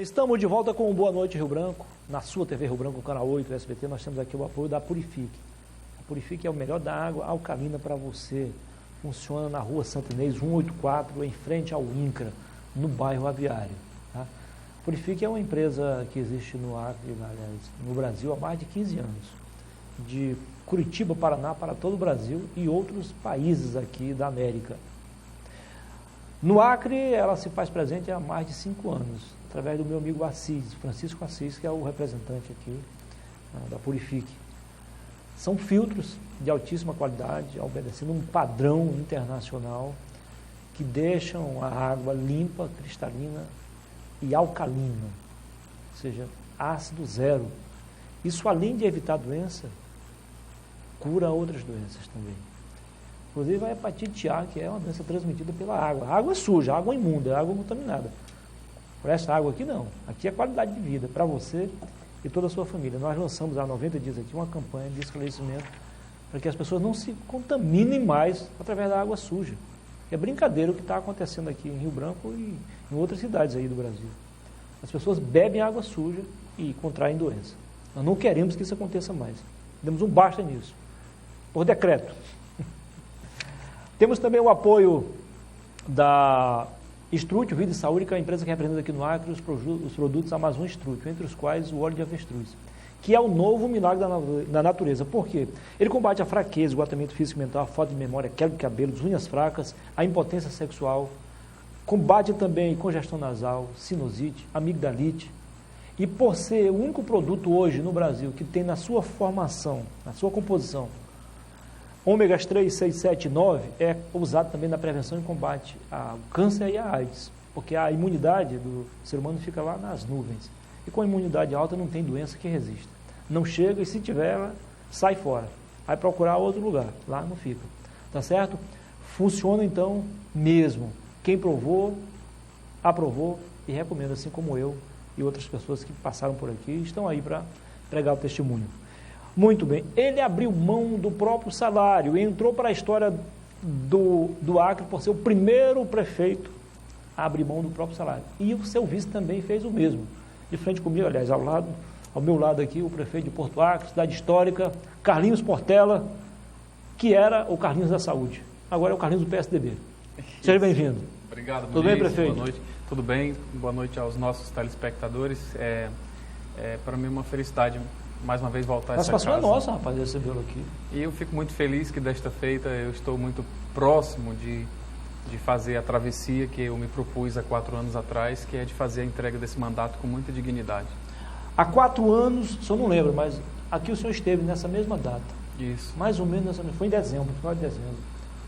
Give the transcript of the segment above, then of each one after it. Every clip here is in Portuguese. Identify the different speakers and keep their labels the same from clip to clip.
Speaker 1: Estamos de volta com o Boa Noite Rio Branco, na sua TV Rio Branco, canal 8 do SBT. Nós temos aqui o apoio da Purifique. A Purifique é o melhor da água alcalina para você. Funciona na rua Santa Inês 184, em frente ao INCRA, no bairro Aviário. Tá? Purifique é uma empresa que existe no Acre, aliás, no Brasil há mais de 15 anos. De Curitiba, Paraná, para todo o Brasil e outros países aqui da América. No Acre, ela se faz presente há mais de 5 anos, através do meu amigo Assis, Francisco Assis, que é o representante aqui da Purifique. São filtros de altíssima qualidade, obedecendo um padrão internacional, que deixam a água limpa, cristalina e alcalina, ou seja, ácido zero. Isso, além de evitar doença, cura outras doenças também. Inclusive a hepatite A, que é uma doença transmitida pela água. A água é suja, a água é imunda, a água contaminada. Por essa água aqui não. Aqui é qualidade de vida para você e toda a sua família. Nós lançamos há 90 dias aqui uma campanha de esclarecimento para que as pessoas não se contaminem mais através da água suja. É brincadeira o que está acontecendo aqui em Rio Branco e em outras cidades aí do Brasil. As pessoas bebem água suja e contraem doença. Nós não queremos que isso aconteça mais. Demos um basta nisso. Por decreto. Temos também o apoio da Estrútil Vida e Saúde, que é a empresa que representa aqui no Acre os produtos Amazon Estrútil, entre os quais o óleo de avestruz, que é o novo milagre da natureza. Por quê? Ele combate a fraqueza, o esgotamento físico e mental, a falta de memória, queda de cabelos, unhas fracas, a impotência sexual, combate também congestão nasal, sinusite, amigdalite. E por ser o único produto hoje no Brasil que tem na sua formação, na sua composição, ômegas 3, 6, 7 e 9 é usado também na prevenção e combate ao câncer e à AIDS, porque a imunidade do ser humano fica lá nas nuvens. E com a imunidade alta não tem doença que resista. Não chega e se tiver, ela sai fora. Vai procurar outro lugar, lá não fica. Tá certo? Funciona então mesmo. Quem provou, aprovou e recomenda, assim como eu e outras pessoas que passaram por aqui e estão aí para pregar o testemunho. Muito bem, ele abriu mão do próprio salário e entrou para a história do Acre por ser o primeiro prefeito a abrir mão do próprio salário. E o seu vice também fez o mesmo. De frente comigo, aliás, ao meu lado aqui, o prefeito de Porto Acre, cidade histórica, Carlinhos Portela, que era o Carlinhos da Saúde. Agora é o Carlinhos do PSDB. Seja bem-vindo.
Speaker 2: Obrigado,
Speaker 1: Tudo bem, prefeito?
Speaker 2: Boa noite. Tudo bem? Boa noite aos nossos telespectadores. Para mim é uma felicidade mais uma vez voltar a essa casa.
Speaker 1: A satisfação é nossa, rapaz, recebê-lo aqui.
Speaker 2: E eu fico muito feliz que desta feita eu estou muito próximo de fazer a travessia que eu me propus há 4 anos atrás, que é de fazer a entrega desse mandato com muita dignidade.
Speaker 1: Há 4 anos, o senhor não lembra, mas aqui o senhor esteve nessa mesma data.
Speaker 2: Isso.
Speaker 1: Mais ou menos, foi em dezembro, final de dezembro.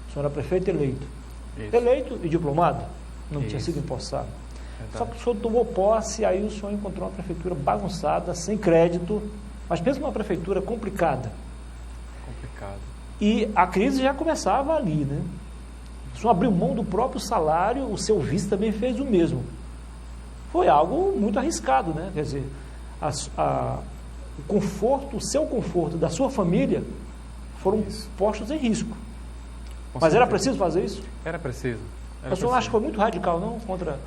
Speaker 1: O senhor era prefeito eleito.
Speaker 2: Isso.
Speaker 1: Eleito e diplomado, não
Speaker 2: Isso.
Speaker 1: tinha sido empossado.
Speaker 2: Verdade.
Speaker 1: Só que o senhor tomou posse, aí o senhor encontrou uma prefeitura bagunçada, sem crédito, mas pensa numa prefeitura complicada.
Speaker 2: Complicado.
Speaker 1: E a crise já começava ali, né? O senhor abriu mão do próprio salário, o seu vice também fez o mesmo. Foi algo muito arriscado, né? Quer dizer, o conforto, o seu conforto da sua família foram postos em risco. Mas era preciso fazer isso?
Speaker 2: Era preciso.
Speaker 1: O senhor acha que foi muito radical, não? Contra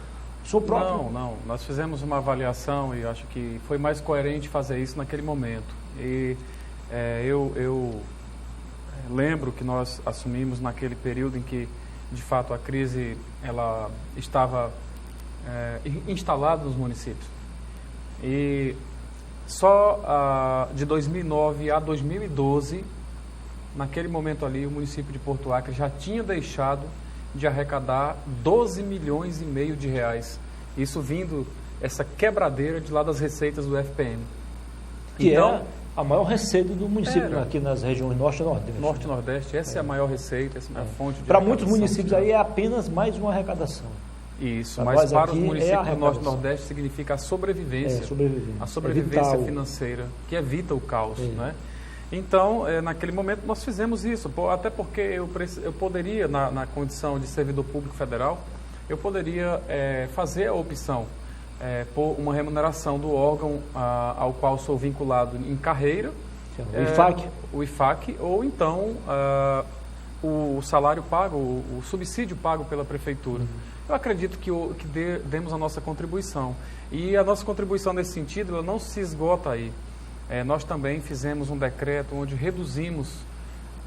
Speaker 1: o seu próprio?
Speaker 2: Não. Nós fizemos uma avaliação e acho que foi mais coerente fazer isso naquele momento. E eu lembro que nós assumimos naquele período em que, de fato, a crise ela estava instalada nos municípios. E só de 2009 a 2012, naquele momento ali, o município de Porto Acre já tinha deixado de arrecadar 12 milhões e meio de reais. Isso vindo, essa quebradeira de lá das receitas do FPM.
Speaker 1: Que então, é a maior receita do município aqui nas regiões Norte e Nordeste.
Speaker 2: Norte e Nordeste, essa é a maior receita, essa é a fonte de
Speaker 1: para muitos municípios aí é apenas mais uma arrecadação.
Speaker 2: Isso, mas para os municípios do Norte e Nordeste significa a sobrevivência. A sobrevivência financeira, que evita o caos, né? Então, naquele momento nós fizemos isso, até porque eu poderia, na condição de servidor público federal, eu poderia fazer a opção por uma remuneração do órgão ao qual sou vinculado em carreira,
Speaker 1: o IFAC.
Speaker 2: O IFAC, ou então o salário pago, o subsídio pago pela prefeitura. Eu acredito que demos a nossa contribuição. E a nossa contribuição nesse sentido, ela não se esgota aí. Nós também fizemos um decreto onde reduzimos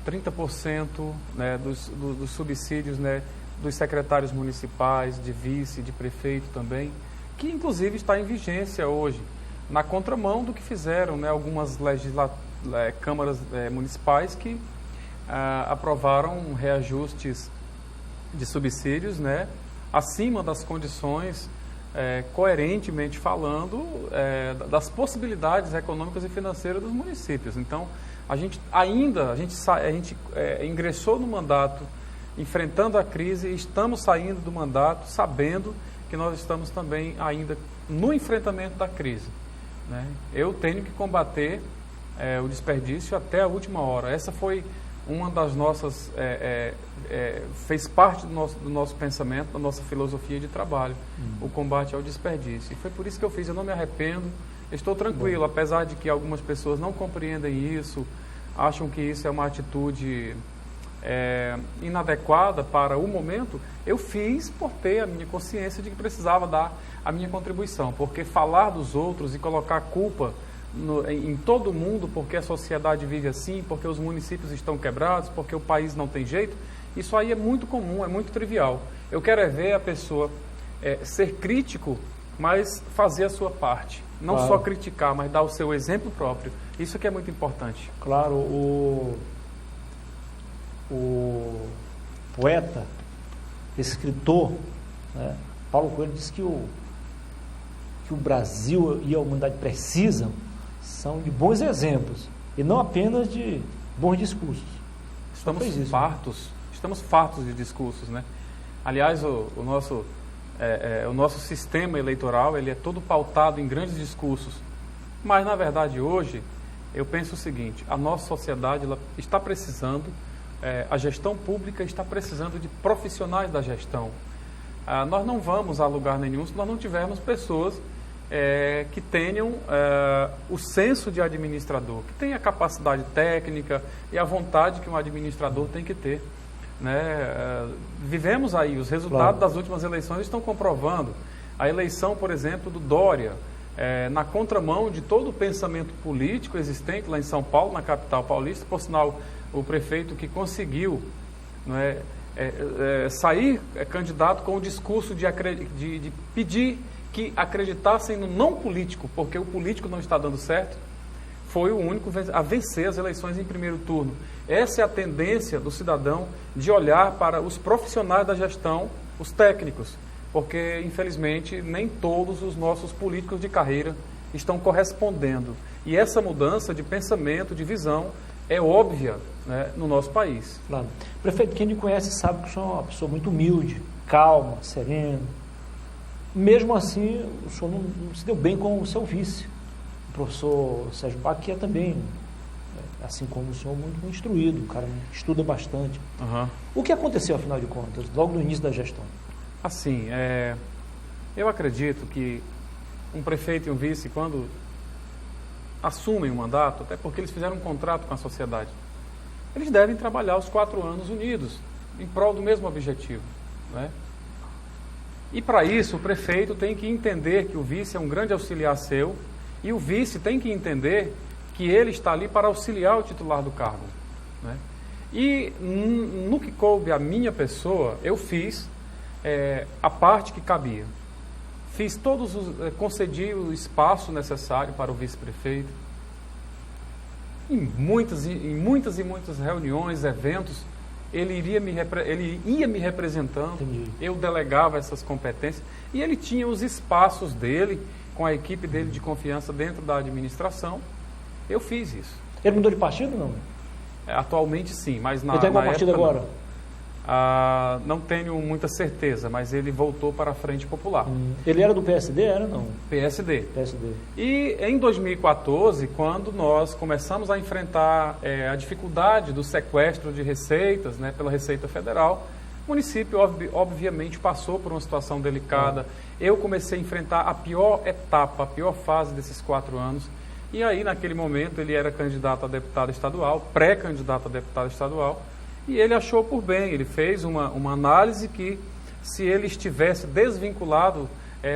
Speaker 2: 30%, né, dos subsídios, né, dos secretários municipais, de vice, de prefeito também, que inclusive está em vigência hoje, na contramão do que fizeram, né, algumas câmaras municipais que aprovaram reajustes de subsídios, né, acima das condições, coerentemente falando, das possibilidades econômicas e financeiras dos municípios. Então, a gente ingressou no mandato enfrentando a crise e estamos saindo do mandato sabendo que nós estamos também ainda no enfrentamento da crise, né? Eu tenho que combater o desperdício até a última hora. Essa foi uma das nossas, fez parte do nosso pensamento, da nossa filosofia de trabalho, o combate ao desperdício. E foi por isso que eu fiz, eu não me arrependo, estou tranquilo, apesar de que algumas pessoas não compreendem isso, acham que isso é uma atitude inadequada para o momento. Eu fiz por ter a minha consciência de que precisava dar a minha contribuição, porque falar dos outros e colocar a culpa em todo mundo, porque a sociedade vive assim, porque os municípios estão quebrados, porque o país não tem jeito, isso aí é muito comum, é muito trivial. Eu quero ver a pessoa ser crítico, mas fazer a sua parte. Não só criticar, mas dar o seu exemplo próprio. Isso que é muito importante.
Speaker 1: Claro, o poeta, escritor, né, Paulo Coelho disse que o Brasil e a humanidade precisam são de bons exemplos e não apenas de bons discursos.
Speaker 2: Estamos fartos de discursos, né? Aliás, o nosso sistema eleitoral, ele é todo pautado em grandes discursos, mas na verdade hoje eu penso o seguinte: a nossa sociedade ela está precisando, a gestão pública está precisando de profissionais da gestão. Nós não vamos a lugar nenhum se nós não tivermos pessoas que tenham o senso de administrador, que tenha a capacidade técnica e a vontade que um administrador tem que ter, né? Vivemos aí, os resultados das últimas eleições estão comprovando. A eleição, por exemplo, do Dória, na contramão de todo o pensamento político existente lá em São Paulo, na capital paulista, por sinal, o prefeito que conseguiu, não sair candidato com o discurso de pedir que acreditassem no não político, porque o político não está dando certo, foi o único a vencer as eleições em primeiro turno. Essa é a tendência do cidadão de olhar para os profissionais da gestão, os técnicos, porque, infelizmente, nem todos os nossos políticos de carreira estão correspondendo. E essa mudança de pensamento, de visão, é óbvia, né, no nosso país.
Speaker 1: Claro. Prefeito, quem me conhece sabe que o senhor é uma pessoa muito humilde, calma, serena. Mesmo assim, o senhor não se deu bem com o seu vice, o professor Sérgio Pac, que é também, assim como o senhor, muito instruído, o cara estuda bastante.
Speaker 2: Uhum.
Speaker 1: O que aconteceu, afinal de contas, logo no início da gestão?
Speaker 2: Assim, eu acredito que um prefeito e um vice, quando assumem o mandato, até porque eles fizeram um contrato com a sociedade, eles devem trabalhar os 4 anos unidos, em prol do mesmo objetivo, né? E para isso o prefeito tem que entender que o vice é um grande auxiliar seu e o vice tem que entender que ele está ali para auxiliar o titular do cargo, né? E no que coube a minha pessoa, eu fiz a parte que cabia. Concedi o espaço necessário para o vice-prefeito. Em muitas reuniões, eventos, ele ia me representando.
Speaker 1: Entendi.
Speaker 2: Eu delegava essas competências e ele tinha os espaços dele, com a equipe dele de confiança dentro da administração. Eu fiz isso.
Speaker 1: Ele mudou de partido, não?
Speaker 2: Atualmente sim, mas na
Speaker 1: época... Ele tem qual partido agora?
Speaker 2: Não. Não tenho muita certeza, mas ele voltou para a Frente Popular.
Speaker 1: Ele era do PSD, era não?
Speaker 2: PSD.
Speaker 1: PSD.
Speaker 2: E em 2014, quando nós começamos a enfrentar a dificuldade do sequestro de receitas, né, pela Receita Federal, o município obviamente passou por uma situação delicada. Eu comecei a enfrentar a pior etapa, a pior fase desses 4 anos. E aí, naquele momento, ele era candidato a deputado estadual, pré-candidato a deputado estadual. E ele achou por bem, ele fez uma análise que, se ele estivesse desvinculado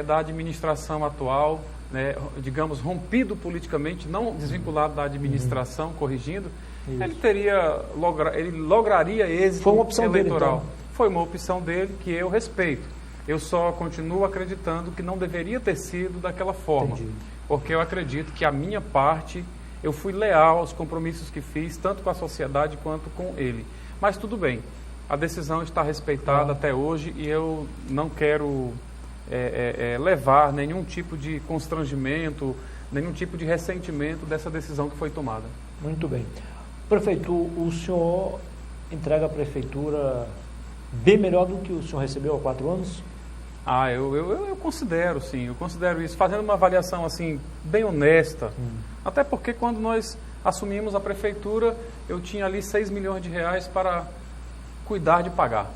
Speaker 2: da administração atual, né, digamos, rompido politicamente, não desvinculado da administração, corrigindo, ele lograria êxito
Speaker 1: Foi uma opção
Speaker 2: eleitoral.
Speaker 1: dele, então.
Speaker 2: Foi uma opção dele que eu respeito. Eu só continuo acreditando que não deveria ter sido daquela forma.
Speaker 1: Entendi.
Speaker 2: Porque eu acredito que a minha parte, eu fui leal aos compromissos que fiz, tanto com a sociedade quanto com ele. Mas tudo bem, a decisão está respeitada até hoje e eu não quero levar nenhum tipo de constrangimento, nenhum tipo de ressentimento dessa decisão que foi tomada.
Speaker 1: Muito bem. Prefeito, o senhor entrega a prefeitura bem melhor do que o senhor recebeu há 4 anos?
Speaker 2: Eu considero, sim, eu considero isso, fazendo uma avaliação assim, bem honesta, até porque quando nós assumimos a prefeitura, eu tinha ali 6 milhões de reais para cuidar de pagar.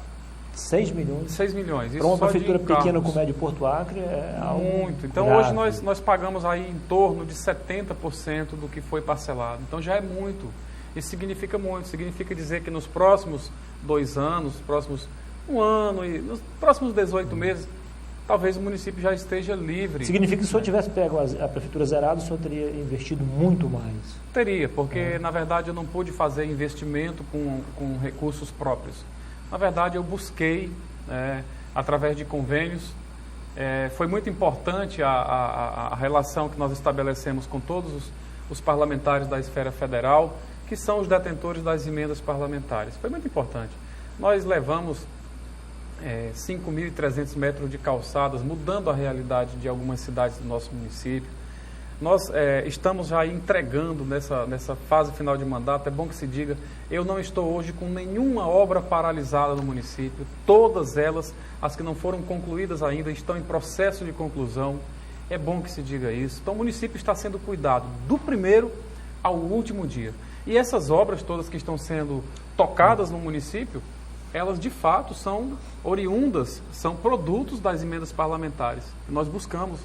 Speaker 1: 6 milhões?
Speaker 2: 6 milhões.
Speaker 1: Para uma prefeitura pequena como é de Porto Acre, é algo
Speaker 2: muito. Então,
Speaker 1: grave.
Speaker 2: hoje nós pagamos aí em torno de 70% do que foi parcelado. Então, já é muito. Isso significa muito. Significa dizer que nos próximos 2 anos, próximos 1 ano e nos próximos 18 meses, talvez o município já esteja livre.
Speaker 1: Significa que se o senhor tivesse pego a prefeitura zerada, o senhor teria investido muito mais?
Speaker 2: Teria, porque na verdade eu não pude fazer investimento com recursos próprios. Na verdade eu busquei, através de convênios, foi muito importante a relação que nós estabelecemos com todos os parlamentares da esfera federal, que são os detentores das emendas parlamentares. Foi muito importante. Nós levamos 5.300 metros de calçadas, mudando a realidade de algumas cidades do nosso município. Nós estamos já entregando nessa fase final de mandato, é bom que se diga, eu não estou hoje com nenhuma obra paralisada no município, todas elas, as que não foram concluídas ainda, estão em processo de conclusão, é bom que se diga isso. Então o município está sendo cuidado do primeiro ao último dia. E essas obras todas que estão sendo tocadas no município, elas de fato são oriundas, são produtos das emendas parlamentares. Nós buscamos,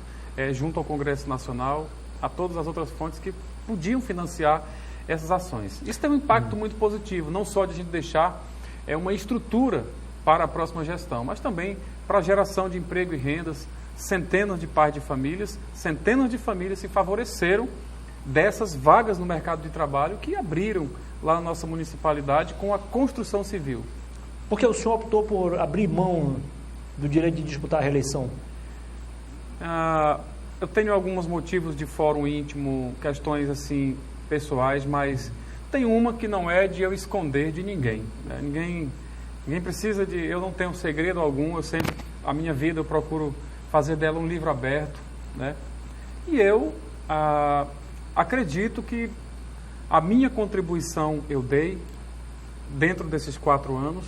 Speaker 2: junto ao Congresso Nacional, a todas as outras fontes que podiam financiar essas ações. Isso tem um impacto muito positivo, não só de a gente deixar uma estrutura para a próxima gestão, mas também para a geração de emprego e rendas. Centenas de pais de famílias, centenas de famílias se favoreceram dessas vagas no mercado de trabalho que abriram lá na nossa municipalidade com a construção civil.
Speaker 1: Porque o senhor optou por abrir mão do direito de disputar a reeleição?
Speaker 2: Eu tenho alguns motivos de fórum íntimo, questões assim pessoais, mas tem uma que não é de eu esconder de ninguém. Né? Ninguém precisa de... Eu não tenho segredo algum, a minha vida eu procuro fazer dela um livro aberto. Né? E eu acredito que a minha contribuição eu dei dentro desses 4 anos.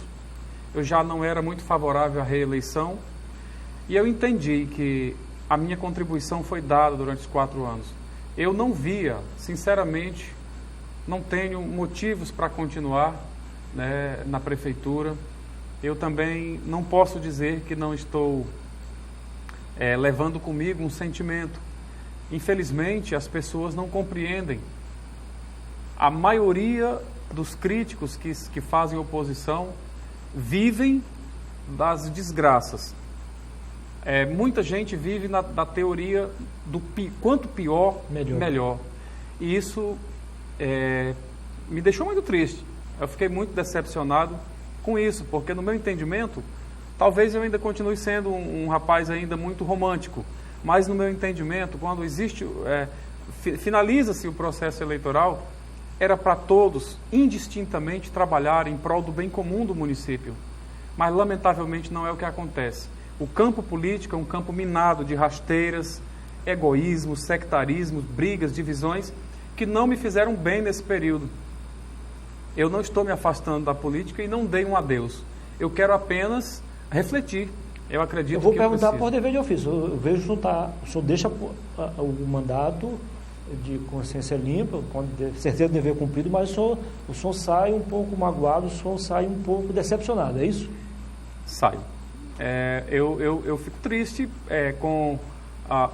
Speaker 2: Eu já não era muito favorável à reeleição e eu entendi que a minha contribuição foi dada durante os 4 anos. Eu não via, sinceramente, não tenho motivos para continuar, né, na prefeitura. Eu também não posso dizer que não estou levando comigo um sentimento. Infelizmente, as pessoas não compreendem. A maioria dos críticos que fazem oposição vivem das desgraças. Muita gente vive da teoria do quanto pior, melhor. E isso me deixou muito triste. Eu fiquei muito decepcionado com isso, porque no meu entendimento, talvez eu ainda continue sendo um rapaz ainda muito romântico, mas no meu entendimento, quando finaliza-se o processo eleitoral, era para todos, indistintamente, trabalhar em prol do bem comum do município. Mas, lamentavelmente, não é o que acontece. O campo político é um campo minado de rasteiras, egoísmos, sectarismos, brigas, divisões, que não me fizeram bem nesse período. Eu não estou me afastando da política e não dei um adeus. Eu quero apenas refletir. Eu acredito que
Speaker 1: eu vou perguntar por dever de ofício. Eu vejo que o senhor deixa o mandato de consciência limpa, com certeza dever cumprido, mas o senhor sai um pouco magoado, o senhor sai um pouco decepcionado, é isso?
Speaker 2: Saio. Eu fico triste com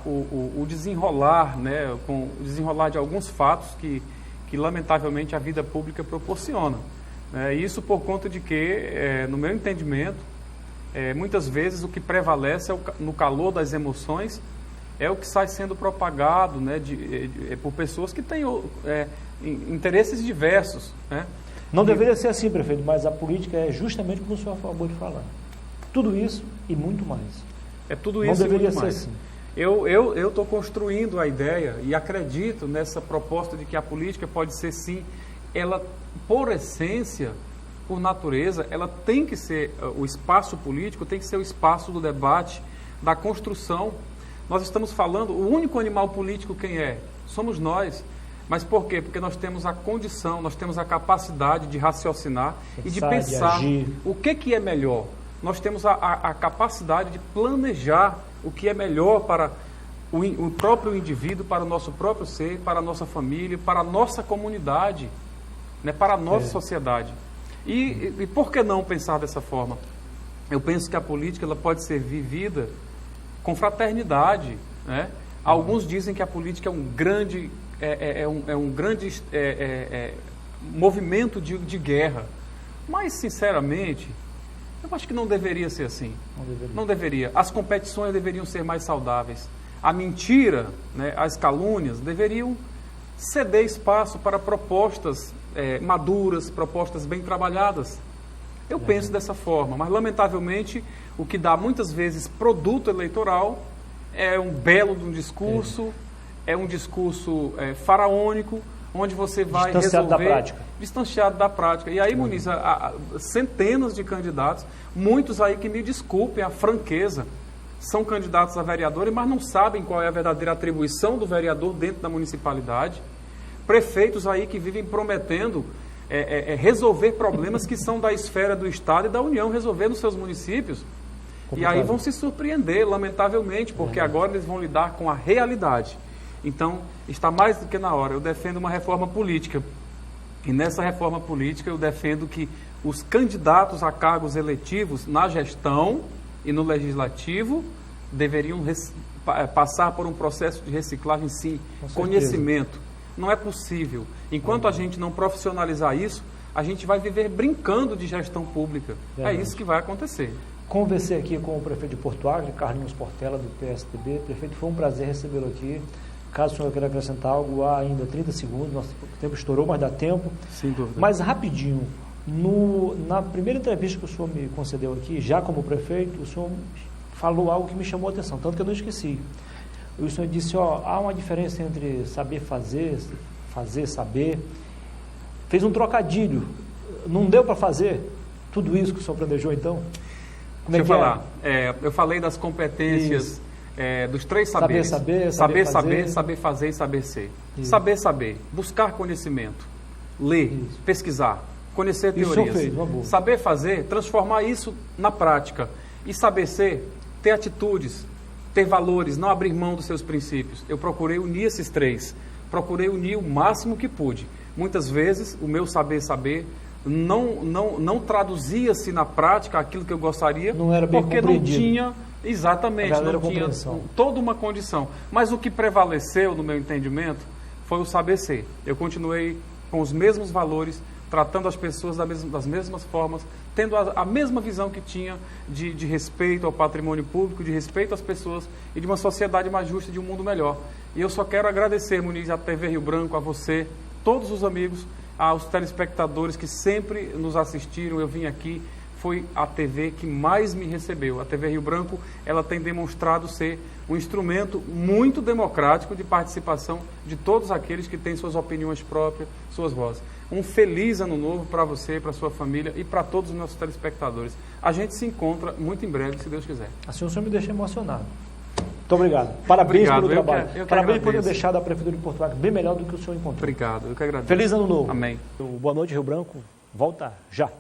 Speaker 2: o desenrolar, né, com o desenrolar de alguns fatos que lamentavelmente a vida pública proporciona. Isso por conta de que, no meu entendimento, muitas vezes o que prevalece no calor das emoções é o que sai sendo propagado, né, por pessoas que têm interesses diversos, né?
Speaker 1: Não deveria ser assim, prefeito, mas a política é justamente o que o senhor acabou de falar. Tudo isso e muito mais.
Speaker 2: É tudo isso
Speaker 1: e muito mais.
Speaker 2: Não deveria ser assim. Eu estou construindo a ideia e acredito nessa proposta de que a política pode ser, sim, ela, por essência, por natureza, ela tem que ser, o espaço político tem que ser o espaço do debate, da construção. Nós estamos falando, o único animal político quem é? Somos nós. Mas por quê? Porque nós temos a condição, nós temos a capacidade de raciocinar e de pensar o que é melhor. Nós temos a capacidade de planejar o que é melhor para o próprio indivíduo, para o nosso próprio ser, para a nossa família, para a nossa comunidade, né, para a nossa sociedade. E por que não pensar dessa forma? Eu penso que a política ela pode ser vivida com fraternidade, né? Alguns dizem que a política é um grande movimento de guerra. Mas, sinceramente, eu acho que não deveria ser assim. Não deveria. As competições deveriam ser mais saudáveis. A mentira, né, as calúnias, deveriam ceder espaço para propostas maduras, propostas bem trabalhadas. Eu penso dessa forma, mas, lamentavelmente, o que dá muitas vezes produto eleitoral é um belo de um discurso, é um discurso faraônico, onde você vai
Speaker 1: distanciado
Speaker 2: resolver...
Speaker 1: da prática.
Speaker 2: Distanciado da prática. E aí, Muniz, centenas de candidatos, muitos aí que me desculpem a franqueza, são candidatos a vereadores, mas não sabem qual é a verdadeira atribuição do vereador dentro da municipalidade. Prefeitos aí que vivem prometendo resolver problemas que são da esfera do Estado e da União, resolver nos seus municípios. E aí vão se surpreender, lamentavelmente, porque agora eles vão lidar com a realidade. Então, está mais do que na hora. Eu defendo uma reforma política. E nessa reforma política eu defendo que os candidatos a cargos eletivos na gestão e no legislativo deveriam passar por um processo de reciclagem, sim, conhecimento. Não é possível. Enquanto a gente não profissionalizar isso, a gente vai viver brincando de gestão pública. É isso que vai acontecer.
Speaker 1: Conversei aqui com o prefeito de Porto Alegre, Carlinhos Portela, do PSDB. Prefeito, foi um prazer recebê-lo aqui. Caso o senhor queira acrescentar algo, há ainda 30 segundos, nosso tempo estourou, mas dá tempo.
Speaker 2: Sem dúvida.
Speaker 1: Mas rapidinho, na primeira entrevista que o senhor me concedeu aqui, já como prefeito, o senhor falou algo que me chamou a atenção, tanto que eu não esqueci. O senhor disse, há uma diferença entre saber fazer, saber. Fez um trocadilho. Não deu para fazer tudo isso que o senhor planejou, então? Como
Speaker 2: Deixa eu falar. Eu falei das competências... dos três saberes. Saber fazer e saber ser. Isso. Saber, buscar conhecimento, ler, pesquisar, conhecer teorias. Saber fazer, transformar isso na prática. E saber ser, ter atitudes, ter valores, não abrir mão dos seus princípios. Eu procurei unir esses três, procurei unir o máximo que pude. Muitas vezes o meu saber não traduzia-se na prática aquilo que eu gostaria,
Speaker 1: não era bem
Speaker 2: porque não tinha... Exatamente, não tinha toda uma condição. Mas o que prevaleceu, no meu entendimento, foi o saber ser. Eu continuei com os mesmos valores, tratando as pessoas das mesmas formas, tendo a mesma visão que tinha de respeito ao patrimônio público, de respeito às pessoas e de uma sociedade mais justa, de um mundo melhor. E eu só quero agradecer, Muniz, à TV Rio Branco, a você, todos os amigos, aos telespectadores que sempre nos assistiram. Eu vim aqui, foi a TV que mais me recebeu. A TV Rio Branco, ela tem demonstrado ser um instrumento muito democrático de participação de todos aqueles que têm suas opiniões próprias, suas vozes. Um feliz ano novo para você, para sua família e para todos os nossos telespectadores. A gente se encontra muito em breve, se Deus quiser.
Speaker 1: Assim o senhor me deixa emocionado. Muito obrigado. Parabéns pelo trabalho. Parabéns por ter deixado a Prefeitura de Porto Alegre bem melhor do que o senhor encontrou.
Speaker 2: Obrigado, eu que agradeço.
Speaker 1: Feliz ano novo.
Speaker 2: Amém.
Speaker 1: O Boa Noite Rio Branco volta já.